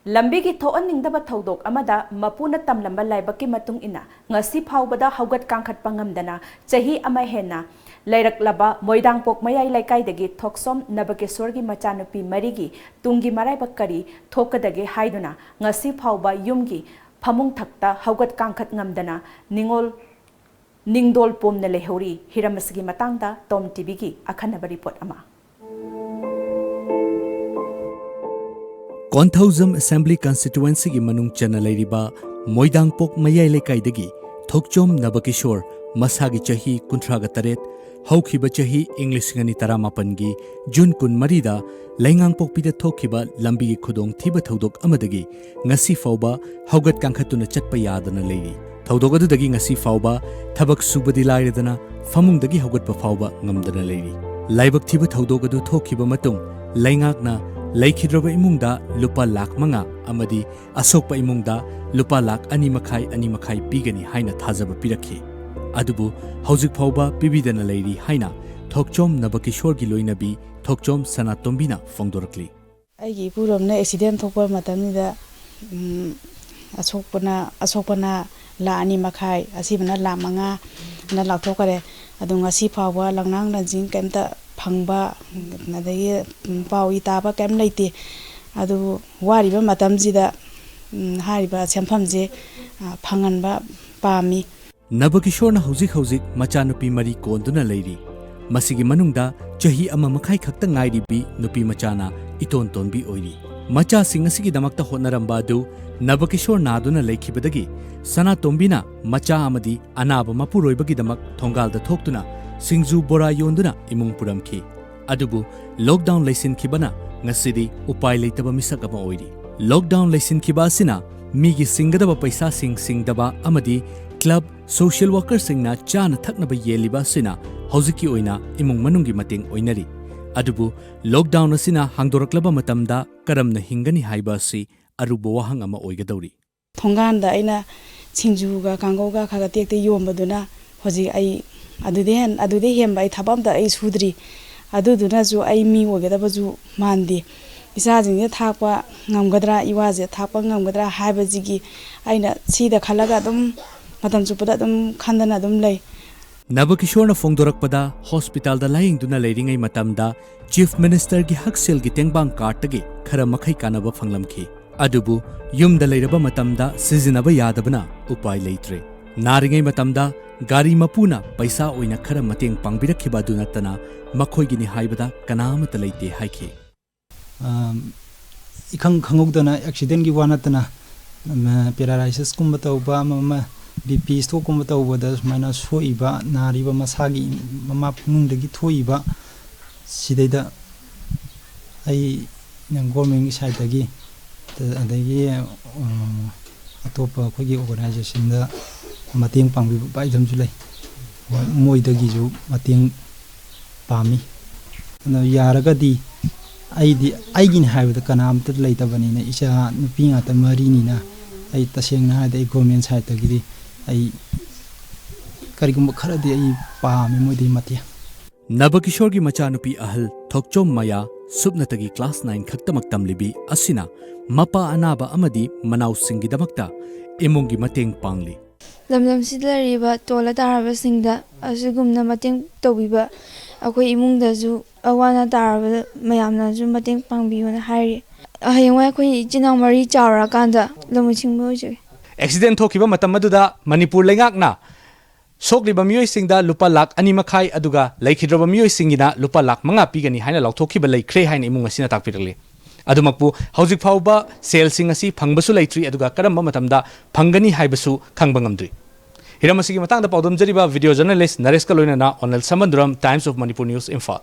Lambigee thokhaningdaba thoudok amada mapuna tamlamba laibak matung ina ngasi phaobada hougat kangkhatpa ngamdana chahi henna liraklaba Moidangpok Mayai leikaidagee Thokchom Nabakeshor gi macha nupi marigi tung maraibac kari thokadage haiduna ngasi phauba yumgi phamung thakta hougat kangkhat ngamdana ningdol pomna leihouri hiramasgi matangda Tom TV gi akhanaba report ama. Thokchom Assembly Constituency gi manung chana leiriba Moidangpok Mayai leikaidagee Thokchom Nabakeshor masagi chahi 38 haukiba chahi English ngani 18 gi June 13 da leingangpok pida thokiba Lambigee khudong thiba thoudok amadagi ngasi fauba hougat kangkhatuna chatpa yadana leiri thoudok adudagi ngasi fauba thabak subadi lairedana famungdagi hougatpa fauba ngamdana leiri laibak thiba thoudok adu thokiba matung leingakna leikidraba imungda lupa lakh manga amadi asokpa imungda lupa lakh ani makhai pigani haina thajaba pirakhi adubu hauzik phauba pibidana leiri haina Thokchom Nabakeshor gi loinabi Thokchom Sanatombina fongdorakli aigi puromna accident thokpa matamida asokpana la ani makhai asibana la manga na lathokare adu ngasi phauba langnang nanjing kemta phangba nadagi pawi taba kem leite adu wariba matamjida hariba semphamje phanganba pami Nabakeshor na hauzik macha nupi mari konduna leiri masigi manungda chahi ama makhai khakta ngairibi nupi machana iton tonbi oiri macha singasigi damakta honaramba du Nabakeshor naduna leikhibadagi Sanatombina macha amadi anaba mapuroibagi damak thongalda thoktuna singju bora yonduna imung puramki adubu lockdown laisin khibana ngasidi upai leitaba misak ama oiri lockdown laisin khiba asina migi singadaba paisa singdaba amadi club social worker singna chana thaknaba yeliba sina hoziki oina imung manungi mateng oinari adubu lockdown asina hangdoraklaba matamda karamna hingani haiba si arubo wahang ama oigadawri thonganda aina singjuga kanggoga khaga tekte yombaduna hoji ai adude hemba ai thabamda ai sudri aduduna ju ai mi ogadaba ju mandi isa jingye thakpa ngamgadra iwaje thakpa ngamgadra haibajigi aina sida khalaga dum matam chupada dum khandana dum lei Nabakeshor na fongdorakpada hospital da layingduna leiringai matamda chief minister gi haksel gi tengbang kartagi khara makhai kanaba phanglamki adubu yumda leiraba matamda sizinaba yadabana upai leitre naringai matamda gari mapuna paisa oina khara mateng pangbirakhiba dunatana makhoigini haibada kanamata leite haikhe ikhang khangogdana accident gi wanatana paralysis kumba tawba mama BP stroke kumba tawbada smaina soiba nariba masagi mama phungdagi thoiba sidaida ai government side dagi adagi atopa khogi organization da mateng pangbi bai jamju lei moidagi ju mateng pami na yaragadi aigin haibada kanamta leitabani na isa nupi ngata mari ni na ai tasengna hada government side dagi ai karigumba kharadi ai pami moidi matia Nabakeshor gi macha nupi ahal Thokchom Maya subnatagi class 9 khaktamak tamlibi asina mapa anaba amadi manau singi damakta imungi mateng pangli lamlam sidlariba tola taraba singda asugumna mateng tobiba akoi imungda ju awana taraba mayamna ju mateng pangbiyona hairi hayengwa akoi jinang mari chawra kanda lamuchingbo je accident thokiba matam aduda Manipur lengakna sokliba miyoi singda lupa lakh ani makhai aduga leikhidroba miyoi singina lupa lakh manga pigani haina lauthokiba leikre haina imung asina takpirali adumakpu hauzik phauba sel sing asi phangbasu leitri aduga karamba matamda phangani haibasu khangba ngamdri hiramasigi matangda paudam jariba video journalist Naresh Kaloina na Onel Samanduram Times of Manipur News Imphal